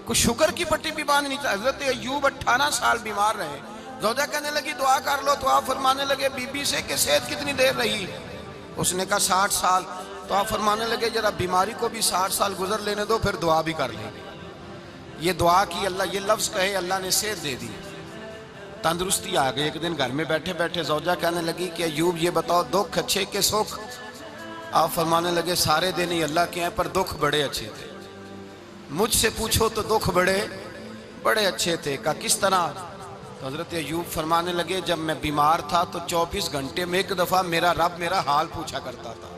کوئی شکر کی پٹی بھی باندھ نہیں چاہتا. حضرت ایوب 18 سال بیمار رہے. زوجہ کہنے لگی دعا کر لو, تو آپ فرمانے لگے بی بی سے کہ صحت کتنی دیر رہی؟ اس نے کہا 60 سال. تو آپ فرمانے لگے ذرا بیماری کو بھی 60 سال گزر لینے دو, پھر دعا بھی کر لیں. یہ دعا کی, اللہ یہ لفظ کہے, اللہ نے صحت دے دی, تندرستی آ گئی. ایک دن گھر میں بیٹھے بیٹھے زوجہ کہنے لگی کہ ایوب یہ بتاؤ دکھ اچھے کہ سکھ؟ آپ فرمانے لگے سارے دن ہی اللہ کے ہیں, پر دکھ بڑے اچھے تھے. مجھ سے پوچھو تو دکھ بڑے اچھے تھے. کہا کس طرح؟ تو حضرت ایوب فرمانے لگے جب میں بیمار تھا تو 24 گھنٹے میں ایک دفعہ میرا رب میرا حال پوچھا کرتا تھا.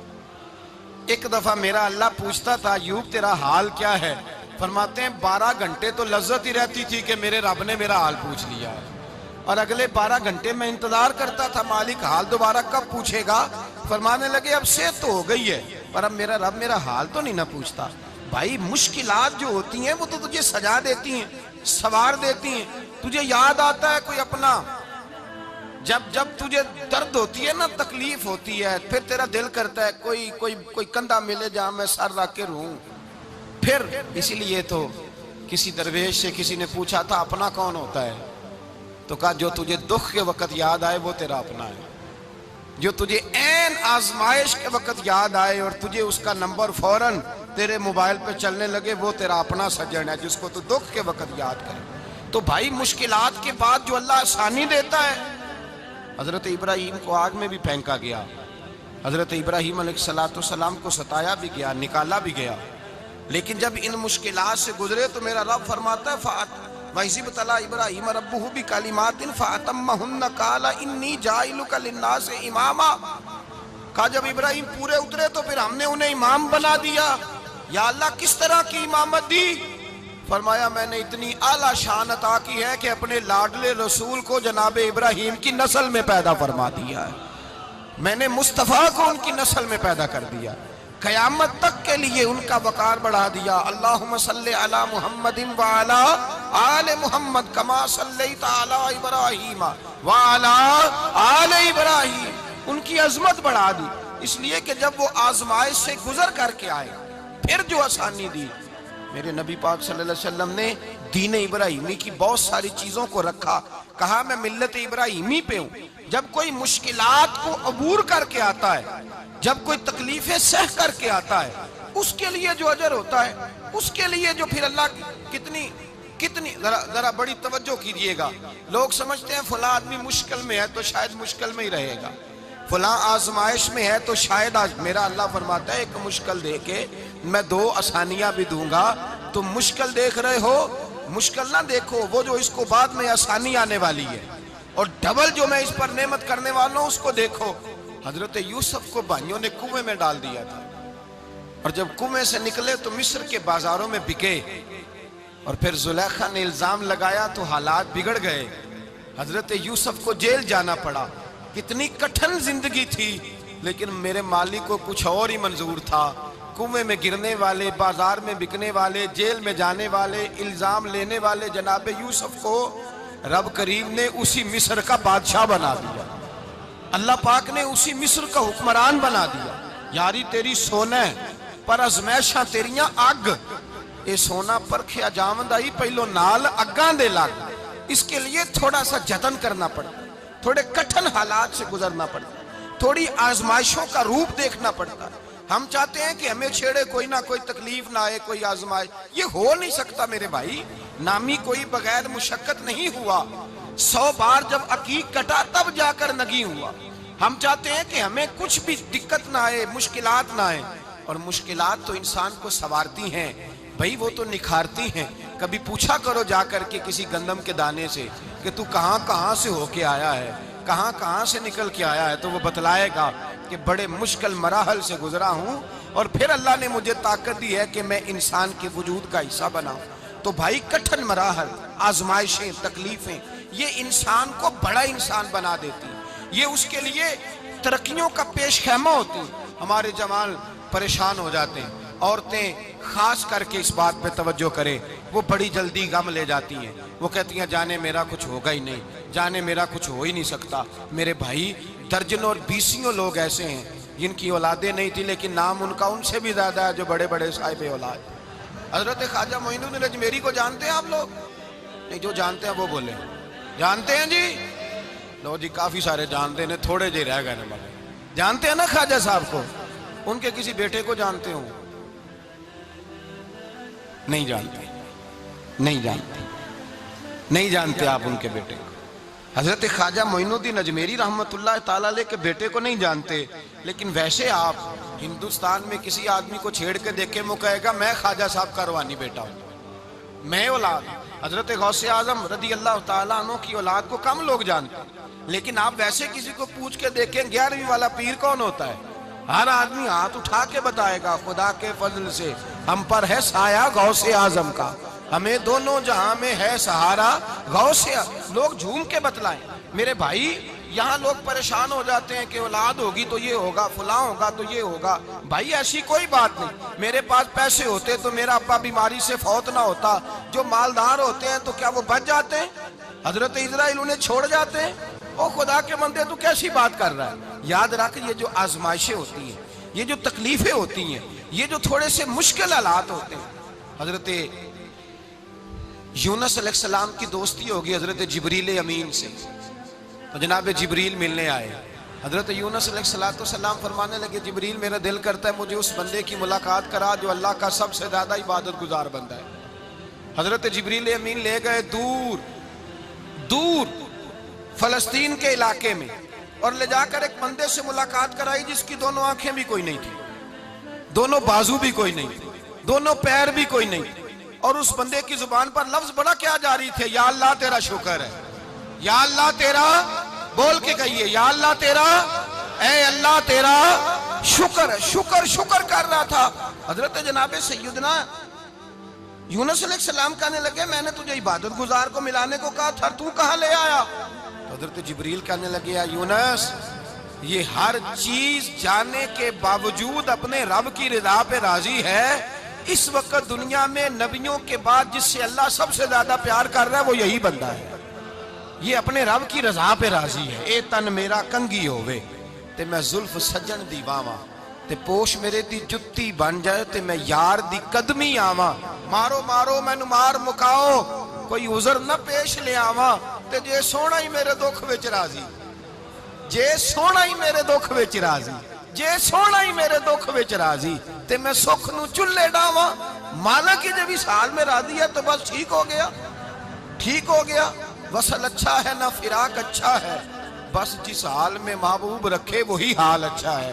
ایک دفعہ میرا اللہ پوچھتا تھا ایوب تیرا حال کیا ہے؟ فرماتے ہیں 12 گھنٹے تو لذت ہی رہتی تھی کہ میرے رب نے میرا حال پوچھ لیا ہے, اور اگلے 12 گھنٹے میں انتظار کرتا تھا مالک حال دوبارہ کب پوچھے گا. فرمانے لگے اب صحت تو ہو گئی ہے, پر اب میرا رب میرا حال تو نہیں نہ پوچھتا. بھائی مشکلات جو ہوتی ہیں وہ تو تجھے سجا دیتی ہیں, سوار دیتی ہیں. تجھے یاد آتا ہے کوئی اپنا, جب تجھے درد ہوتی ہے نا, تکلیف ہوتی ہے, پھر تیرا دل کرتا ہے کوئی کندھا ملے جہاں میں سر رکھ کے رہوں. پھر اسی لیے تو کسی درویش سے کسی نے پوچھا تھا اپنا کون ہوتا ہے؟ تو کہا جو تجھے دکھ کے وقت یاد آئے وہ تیرا اپنا ہے. جو تجھے عین آزمائش کے وقت یاد آئے اور تجھے اس کا نمبر فوراً تیرے موبائل پہ چلنے لگے, وہ تیرا اپنا سجن ہے جس کو تو دکھ کے وقت یاد کرے. تو بھائی مشکلات کے بعد جو اللہ آسانی دیتا ہے. حضرت ابراہیم کو آگ میں بھی پھینکا گیا, حضرت ابراہیم علیہ السلام کو ستایا بھی گیا, نکالا بھی گیا, لیکن جب ان مشکلات سے گزرے تو میرا رب فرماتا ہے وَإِذِ ابْتَلَىٰ إِبْرَاهِيمَ رَبُّهُ بِكَلِمَاتٍ فَأَتَمَّهُنَّ قَالَ إِنِّي جَاعِلُكَ لِلنَّاسِ إِمَامًا. کہا جب ابراہیم پورے اترے تو پھر ہم نے انہیں امام بنا دیا. یا اللہ کس طرح کی امامت دی؟ فرمایا میں نے اتنی اعلیٰ شان عطا کی ہے کہ اپنے لاڈلے رسول کو جناب ابراہیم کی نسل میں پیدا فرما دیا ہے. میں نے مصطفیٰ کو ان کی نسل میں پیدا کر دیا, قیامت تک کے لیے ان کا وقار بڑھا دیا. اللہم صلی علی محمد وعلی آل محمد کما صلیت علی ابراہیم وعلی آل ابراہیم. ان کی عظمت بڑھا دی, اس لیے کہ جب وہ آزمائش سے گزر کر کے آئے پھر جو آسانی دی. میرے نبی پاک صلی اللہ علیہ وسلم نے دین ابراہیمی کی بہت ساری چیزوں کو رکھا, کہا میں ملت ابراہیمی پہ ہوں. جب کوئی مشکلات کو عبور کر کے آتا ہے, جب کوئی تکلیفیں سہ کر کے آتا ہے, اس کے لیے جو اجر ہوتا ہے, اس کے لیے جو پھر اللہ کتنی ذرا بڑی توجہ کیجئے گا. لوگ سمجھتے ہیں فلاں آدمی مشکل میں ہے تو شاید مشکل میں ہی رہے گا, فلاں آزمائش میں ہے تو شاید میرا اللہ فرماتا ہے ایک مشکل دے کے میں 2 آسانیاں بھی دوں گا. تم مشکل دیکھ رہے ہو, مشکل نہ دیکھو, وہ جو اس کو بعد میں آسانی آنے والی ہے, اور ڈبل جو میں اس پر نعمت کرنے والا ہوں اس کو دیکھو. حضرت یوسف کو بھائیوں نے کنویں میں ڈال دیا تھا, اور جب کنویں سے نکلے تو مصر کے بازاروں میں بکے, اور پھر زلیخا نے الزام لگایا تو حالات بگڑ گئے. حضرت یوسف کو جیل جانا پڑا. کتنی کٹھن زندگی تھی, لیکن میرے مالک کو کچھ اور ہی منظور تھا. کنویں میں گرنے والے, بازار میں بکنے والے, جیل میں جانے والے, الزام لینے والے جناب یوسف کو رب کریم نے اسی مصر کا بادشاہ بنا دیا. اللہ پاک نے اسی مصر کا حکمران بنا دیا. یاری تیری سونا پر ازمیشاں تیریاں اگ, اے سونا پرکھیا جاوند آئی پہلو نال اگاں دے لگ. اس کے لیے تھوڑا سا جتن کرنا پڑتا, تھوڑے کٹھن حالات سے گزرنا پڑتا, تھوڑی آزمائشوں کا روپ دیکھنا پڑتا. ہم چاہتے ہیں کہ ہمیں چھیڑے کوئی نہ کوئی تکلیف نہ آئے, کوئی آزمائش. یہ ہو نہیں سکتا میرے بھائی, نامی کوئی بغیر مشقت نہیں ہوا. 100 بار جب عقیق کٹا تب جا کر نگی ہوا. ہم چاہتے ہیں کہ ہمیں کچھ بھی دقت نہ آئے, مشکلات نہ آئے, اور مشکلات تو انسان کو سنوارتی ہیں بھائی, وہ تو نکھارتی ہیں. کبھی پوچھا کرو جا کر کے کسی گندم کے دانے سے کہ تو کہاں سے ہو کے آیا ہے, کہاں سے نکل کے آیا ہے, تو وہ بتلائے گا کہ بڑے مشکل مراحل سے گزرا ہوں, اور پھر اللہ نے مجھے طاقت دی ہے کہ میں انسان کے وجود کا حصہ بناؤں. تو بھائی کٹھن مراحل, آزمائشیں, تکلیفیں, یہ انسان کو بڑا انسان بنا دیتی ہیں. یہ اس کے لیے ترقیوں کا پیش خیمہ ہوتی ہیں. ہمارے جوان پریشان ہو جاتے ہیں, عورتیں خاص کر کے اس بات پہ توجہ کریں, وہ بڑی جلدی غم لے جاتی ہیں. وہ کہتی ہیں جانے میرا کچھ ہوگا ہی نہیں, جانے میرا کچھ ہو ہی نہیں سکتا. میرے بھائی درجنوں اور بیسیوں لوگ ایسے ہیں جن کی اولادیں نہیں تھی, لیکن نام ان کا ان سے بھی زیادہ ہے جو بڑے بڑے صاحب اولاد. حضرت خواجہ معین الدین اجمیری کو جانتے ہیں آپ لوگ؟ نہیں، جو جانتے ہیں وہ بولیں جانتے ہیں جی؟ لو جی کافی سارے جانتے ہیں، تھوڑے جی رہ گئے نا۔ جانتے ہیں نا خواجہ صاحب کو؟ ان کے کسی بیٹے کو جانتے ہوں؟ نہیں جانتے، نہیں جانتے، نہیں جانتے آپ ان کے بیٹے کو۔ حضرت خواجہ معین الدین اجمیری رحمت اللہ تعالیٰ علیہ کے بیٹے کو نہیں جانتے، لیکن ویسے آپ ہندوستان میں کسی آدمی کو چھیڑ کے دیکھیں وہ کہے گا میں خواجہ صاحب کا روحانی بیٹا ہوں، میں اولاد۔ حضرت غوث اعظم رضی اللہ تعالیٰ عنہ کی اولاد کو کم لوگ جانتے ہیں، لیکن آپ ویسے کسی کو پوچھ کے دیکھیں 11ویں والا پیر کون ہوتا ہے، ہر آدمی ہاتھ اٹھا کے بتائے گا خدا کے فضل سے ہم پر ہے سایہ غوث اعظم کا، ہمیں دونوں جہاں میں ہے سہارا غوث اعظم۔ لوگ جھوم کے بتلائیں۔ میرے بھائی یہاں لوگ پریشان ہو جاتے ہیں کہ اولاد ہوگی تو یہ ہوگا، فلاں ہوگا تو یہ ہوگا۔ بھائی ایسی کوئی بات نہیں، میرے پاس پیسے ہوتے تو میرا ابا بیماری سے فوت نہ ہوتا۔ جو مالدار ہوتے ہیں تو کیا وہ بچ جاتے ہیں؟ حضرت اسرائیل انہیں چھوڑ جاتے ہیں؟ او خدا کے بندے تو کیسی بات کر رہا ہے؟ یاد رکھ، یہ جو آزمائشیں ہوتی ہیں، یہ جو تکلیفیں ہوتی ہیں، یہ جو تھوڑے سے مشکل حالات ہوتے ہیں۔ حضرت یونس علیہ السلام کی دوستی ہوگی حضرت جبریل امین سے، تو جناب جبریل ملنے آئے۔ حضرت یونس علیہ السلام فرمانے لگے جبریل میرا دل کرتا ہے مجھے اس بندے کی ملاقات کرا جو اللہ کا سب سے زیادہ عبادت گزار بندہ ہے۔ حضرت جبریل امین لے گئے دور دور فلسطین کے علاقے میں، اور لے جا کر ایک بندے سے ملاقات کرائی جس کی دونوں آنکھیں بھی کوئی نہیں تھی، دونوں بازو بھی کوئی نہیں تھی، دونوں پیر بھی کوئی نہیں تھی، اور اس بندے کی زبان پر لفظ بڑا کیا جاری تھے، یا اللہ تیرا شکر ہے، یا اللہ تیرا، بول کے کہیے یا اللہ تیرا، اے اللہ تیرا شکر ہے۔ شکر شکر کر رہا تھا۔ حضرت جناب سیدنا یونس علیہ السلام کہنے لگے میں نے تجھے عبادت گزار کو ملانے کو کہا تھا، تو کہاں لے آیا؟ حضرت جبریل کہنے لگے یا یونس، یہ ہر چیز جانے کے باوجود اپنے رب کی رضا پہ راضی ہے۔ اس وقت دنیا میں نبیوں کے بعد جس سے اللہ سب سے زیادہ پیار کر رہا ہے وہ یہی بندہ ہے، یہ اپنے رب کی رضا پہ راضی ہے۔ اے تن میرا کنگی ہووے تے میں زلف سجن دی باواں، تے پوش میرے دی جتی بن جائے تے میں یار دی قدمی آواں، مارو مارو مینو مار مکاؤ کوئی عذر نہ پیش لے آواں، تے جے سونا ہی میرے دکھ وچ راضی، جے سونا ہی میرے دکھ وچ راضی، جے سونا ہی میرے دکھ وچ راضی، تے میں سکھ نو چلے ڈاواں۔ مانا کہ جب اس حال میں راضی ہے تو بس ٹھیک ہو گیا، ٹھیک ہو گیا۔ وصل اچھا ہے نہ فراق اچھا ہے، بس جس حال میں محبوب رکھے وہی حال اچھا ہے۔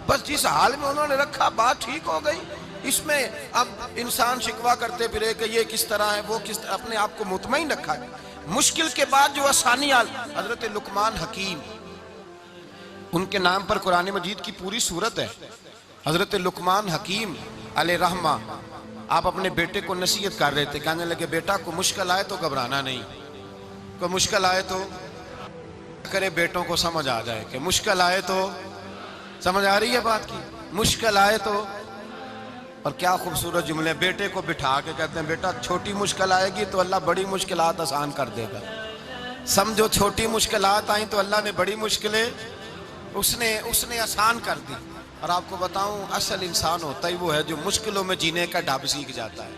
بس جس حال میں انہوں نے رکھا بات ٹھیک ہو گئی۔ اس میں اب انسان شکوہ کرتے پھرے کہ یہ کس طرح ہے وہ کس طرح، اپنے آپ کو مطمئن رکھا ہے۔ مشکل کے بعد جو آسانی حال، حضرت لقمان حکیم، ان کے نام پر قرآن مجید کی پوری سورت ہے۔ حضرت لقمان حکیم علیہ رحمہ آپ اپنے بیٹے کو نصیحت کر رہے تھے، کہنے لگے بیٹا کو مشکل آئے تو گھبرانا نہیں، کوئی مشکل آئے تو کرے بیٹوں کو سمجھ آ جائے کہ مشکل آئے تو، سمجھ آ رہی ہے بات کی، مشکل آئے تو۔ اور کیا خوبصورت جملے، بیٹے کو بٹھا کے کہتے ہیں بیٹا چھوٹی مشکل آئے گی تو اللہ بڑی مشکلات آسان کر دے گا، سمجھو چھوٹی مشکلات آئیں تو اللہ نے بڑی مشکلیں اس نے آسان کر دی۔ اور آپ کو بتاؤں اصل انسان ہوتا ہی وہ ہے جو مشکلوں میں جینے کا ڈھب سیکھ جاتا ہے،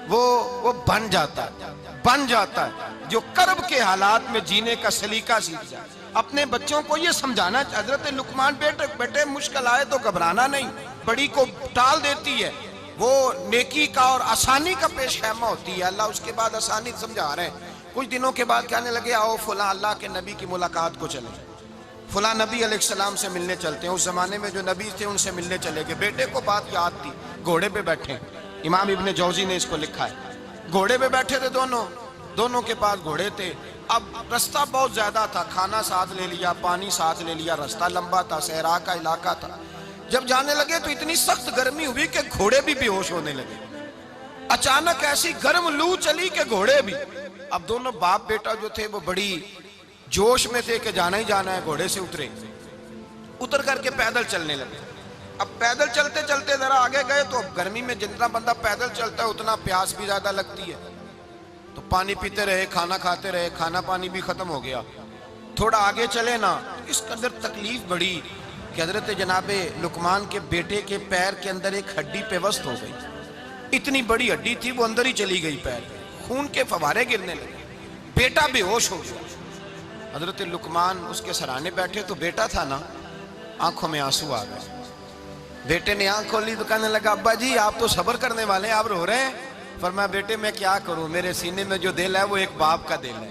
وہ بن جاتا ہے جو کرب کے حالات میں جینے کا سلیقہ سیکھ جائے۔ اپنے بچوں کو یہ سمجھانا، حضرت لقمان بیٹے مشکل آئے تو گھبرانا نہیں، بڑی کو ٹال دیتی ہے، وہ نیکی کا اور آسانی کا پیش خیمہ ہوتی ہے۔ اللہ اس کے بعد آسانی سمجھا رہے ہیں۔ کچھ دنوں کے بعد کہنے لگے آؤ فلاں اللہ کے نبی کی ملاقات کو چلیں، فلاں نبی علیہ السلام سے ملنے چلتے ہیں۔ اس زمانے میں جو نبی تھے ان سے ملنے چلے گئے۔ بیٹے کو بات یاد تھی، گھوڑے پہ بیٹھے، امام ابن جوزی نے اس کو لکھا ہے، گھوڑے پہ بیٹھے تھے دونوں کے پاس گھوڑے تھے۔ اب رستہ بہت زیادہ تھا، کھانا ساتھ لے لیا، پانی ساتھ لے لیا، رستہ لمبا تھا، صحرا کا علاقہ تھا۔ جب جانے لگے تو اتنی سخت گرمی ہوئی کہ گھوڑے بھی بے ہوش ہونے لگے، اچانک ایسی گرم لو چلی کہ گھوڑے بھی۔ اب دونوں باپ بیٹا جو تھے وہ بڑی جوش میں تھے کہ جانا ہی جانا ہے، گھوڑے سے اتر کر کے پیدل چلنے لگے۔ اب پیدل چلتے چلتے ذرا آگے گئے تو اب گرمی میں جتنا بندہ پیدل چلتا ہے اتنا پیاس بھی زیادہ لگتی ہے، تو پانی پیتے رہے، کھانا کھاتے رہے، کھانا پانی بھی ختم ہو گیا۔ تھوڑا آگے چلے نا، اس قدر تکلیف بڑھی کہ حضرت جناب لقمان کے بیٹے کے پیر کے اندر ایک ہڈی پیوست ہو گئی، اتنی بڑی ہڈی تھی وہ اندر ہی چلی گئی پیر، خون کے فوارے گرنے لگے، بیٹا بے ہوش ہو گیا۔ حضرت لقمان اس کے سرانے بیٹھے تو بیٹا تھا نا، آنکھوں میں آنسو آ گئے۔ بیٹے نے آنکھ کھولی تو کہنے لگا ابا جی آپ تو صبر کرنے والے ہیں، آپ رو رہے ہیں؟ فرمایا بیٹے میں کیا کروں، میرے سینے میں جو دل ہے وہ ایک باپ کا دل ہے،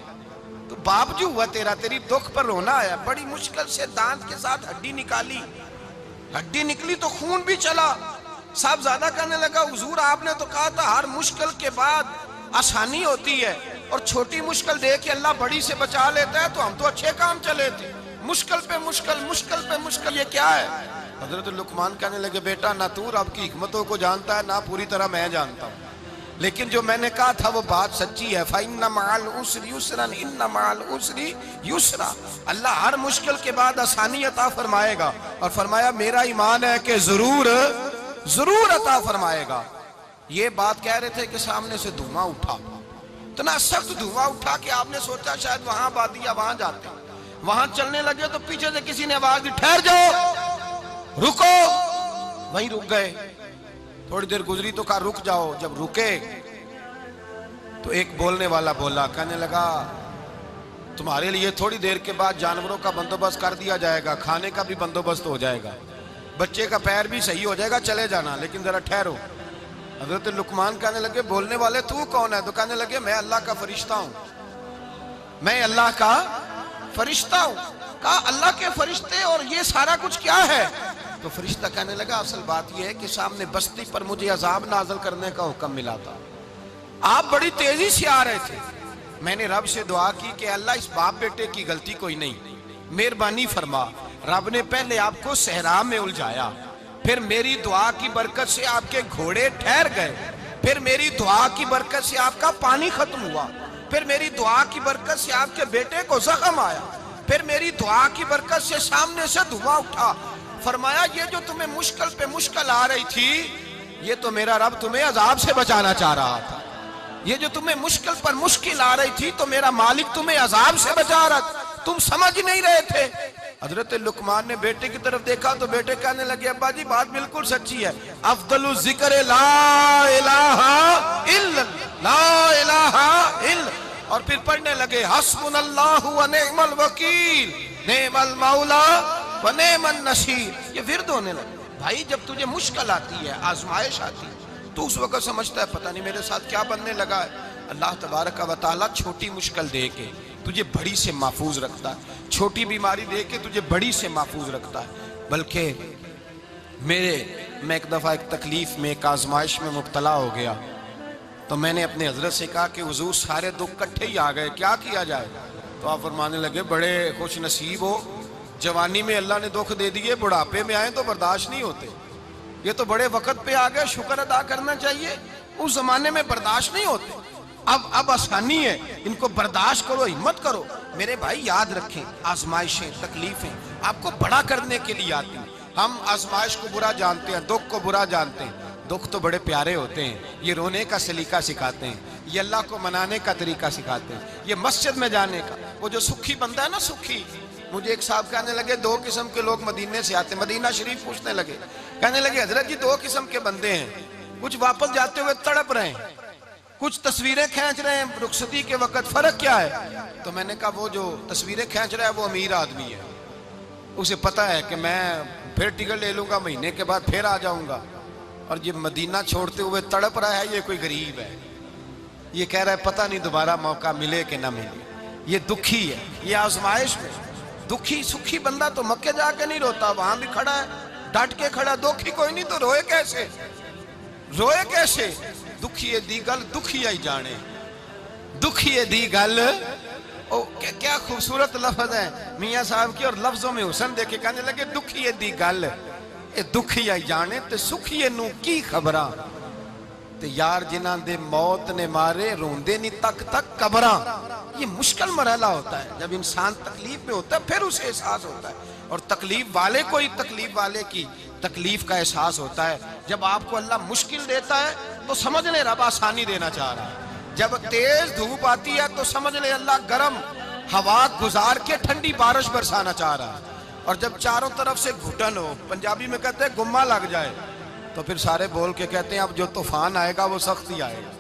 تو باپ جو ہوا تیرا، تیری دکھ پر رونا آیا۔ بڑی مشکل سے دانت کے ساتھ ہڈی نکالی، ہڈی نکلی تو خون بھی چلا۔ صاحب زیادہ کہنے لگا حضور آپ نے تو کہا تھا ہر مشکل کے بعد آسانی ہوتی ہے، اور چھوٹی مشکل دے کے اللہ بڑی سے بچا لیتا ہے، تو ہم تو اچھے کام چلے تھے، مشکل پہ مشکل، مشکل پہ مشکل، یہ کیا ہے؟ حضرت لقمان کہنے لگے بیٹا نہ تو رب کی حکمتوں کو جانتا ہے نہ پوری طرح میں جانتا ہوں، لیکن جو میں نے کہا تھا وہ بات سچی ہے۔ فَإِنَّ مَعَ الْعُسْرِ يُسْرًا إِنَّ مَعَ الْعُسْرِ يُسْرًا، اللہ ہر مشکل کے بعد آسانی عطا فرمائے گا، اور فرمایا میرا ایمان ہے کہ ضرور ضرور عطا فرمائے گا۔ یہ بات کہہ رہے تھے کہ سامنے سے دھواں اٹھا، اتنا سخت دھواں اٹھا کہ آپ نے سوچا شاید وہاں بادیا وہاں جاتے، وہاں چلنے لگے تو پیچھے سے کسی نے آواز دی ٹھہر جاؤ، رکو، وہیں رک گئے۔ تھوڑی دیر گزری تو کہا رک جاؤ، جب رکے تو ایک بولنے والا بولا، کہنے لگا تمہارے لیے تھوڑی دیر کے بعد جانوروں کا بندوبست کر دیا جائے گا، کھانے کا بھی بندوبست ہو جائے گا، بچے کا پیر بھی صحیح ہو جائے گا، چلے جانا لیکن ذرا ٹھہرو۔ حضرت لقمان کہنے لگے بولنے والے تو کون ہے؟ تو کہنے لگے میں اللہ کا فرشتہ ہوں، میں اللہ کا فرشتہ ہوں۔ کہا اللہ کے فرشتے اور یہ سارا کچھ کیا ہے؟ تو فرشتہ کہنے لگا اصل بات یہ ہے کہ سامنے بستی پر مجھے عذاب نازل کرنے کا حکم ملا تھا، آپ بڑی تیزی سے آ رہے تھے، میں نے رب سے دعا کی کہ اللہ اس باپ بیٹے کی غلطی کوئی نہیں، مہربانی فرما۔ رب نے پہلے آپ کو صحرا میں الجھایا، پھر میری دعا کی برکت سے آپ کے گھوڑے ٹھہر گئے، پھر میری دعا کی برکت سے آپ کا پانی ختم ہوا، پھر میری دعا کی برکت سے آپ کے بیٹے کو زخم آیا، پھر میری دعا کی برکت سے سامنے سے دھواں اٹھا۔ فرمایا یہ جو تمہیں مشکل پہ مشکل آ رہی تھی، یہ تو میرا رب تمہیں عذاب سے بچانا چاہ رہا تھا، یہ جو تمہیں مشکل پر مشکل آ رہی تھی تو میرا مالک تمہیں عذاب سے بچا رہا تھا، تم سمجھ نہیں رہے تھے۔ حضرت لقمان نے بیٹے کی طرف دیکھا تو بیٹے کہنے لگے ابا جی بات بالکل سچی ہے، افضل الذکر لا الہ الا لا الہ الا، اور پھر پڑھنے لگے حسبنا اللہ و نعم الوکیل نعم المولا و نعم النصیر۔ یہ ورد ہونے لگے۔ بھائی جب تجھے مشکل آتی ہے، آزمائش آتی ہے، تو اس وقت سمجھتا ہے پتہ نہیں میرے ساتھ کیا بننے لگا ہے۔ اللہ تبارک و تعالیٰ چھوٹی مشکل دے کے تجھے بڑی سے محفوظ رکھتا ہے، چھوٹی بیماری دے کے تجھے بڑی سے محفوظ رکھتا ہے۔ بلکہ میں ایک دفعہ ایک تکلیف میں، ایک آزمائش میں مبتلا ہو گیا، تو میں نے اپنے حضرت سے کہا کہ حضور سارے دکھ کٹھے ہی آ گئے، کیا کیا جائے؟ تو آپ فرمانے لگے بڑے خوش نصیب ہو، جوانی میں اللہ نے دکھ دے دیے، بڑھاپے میں آئے تو برداشت نہیں ہوتے، یہ تو بڑے وقت پہ آ گئے، شکر ادا کرنا چاہیے، اس زمانے میں برداشت نہیں ہوتے، اب آسانی ہے، ان کو برداشت کرو، ہمت کرو۔ میرے بھائی یاد رکھیں آزمائشیں، تکلیفیں آپ کو بڑا کرنے کے لیے آتی ہیں۔ ہم آزمائش کو برا جانتے ہیں، دکھ کو برا جانتے ہیں، دکھ تو بڑے پیارے ہوتے ہیں، یہ رونے کا سلیقہ سکھاتے ہیں، یہ اللہ کو منانے کا طریقہ سکھاتے ہیں، یہ مسجد میں جانے کا۔ وہ جو سکھی بندہ ہے نا، سکھی، مجھے ایک صاحب کہنے لگے دو قسم کے لوگ مدینے سے آتے ہیں، مدینہ شریف پوچھنے لگے، کہنے لگے حضرت جی دو قسم کے بندے ہیں، کچھ واپس جاتے ہوئے تڑپ رہے ہیں، کچھ تصویریں کھینچ رہے ہیں رخصتی کے وقت، فرق کیا ہے؟ تو میں نے کہا وہ جو تصویریں کھینچ رہا ہے وہ امیر آدمی ہے، اسے پتہ ہے کہ میں پھر ٹکٹ لے لوں گا، مہینے کے بعد پھر آ جاؤں گا، اور یہ مدینہ چھوڑتے ہوئے تڑپ رہا ہے یہ کوئی غریب ہے، یہ کہہ رہا ہے پتہ نہیں دوبارہ موقع ملے کہ نہ ملے، یہ دکھی ہے، یہ آزمائش میں دکھی۔ سکھی بندہ تو مکے جا کے نہیں روتا، وہاں بھی کھڑا ہے ڈٹ کے کھڑا، دکھی کوئی نہیں تو روئے کیسے؟ روئے کیسے؟ دکھیے دی گل دکھیا ہی جانے، دکھیے دی گل، کیا خوبصورت لفظ ہے میاں صاحب کی، اور لفظوں میں حسن دیکھے، کہنے لگے دکھیے دی گل اے دکھیا ہی جانے، تے سکھیے نو کی خبراں، تے یار جنہ دے موت نے مارے روندے نہیں تک تک قبراں۔ یہ مشکل مرحلہ ہوتا ہے، جب انسان تکلیف میں ہوتا ہے پھر اسے احساس ہوتا ہے، اور تکلیف والے کو ہی تکلیف والے کی تکلیف کا احساس ہوتا ہے۔ جب آپ کو اللہ مشکل دیتا ہے تو سمجھ لے رب آسانی دینا چاہ رہا ہے، جب تیز دھوپ آتی ہے تو سمجھ لے اللہ گرم ہوا گزار کے ٹھنڈی بارش برسانا چاہ رہا ہے، اور جب چاروں طرف سے گھٹن ہو، پنجابی میں کہتے ہیں گمہ لگ جائے، تو پھر سارے بول کے کہتے ہیں اب جو طوفان آئے گا وہ سخت ہی آئے گا۔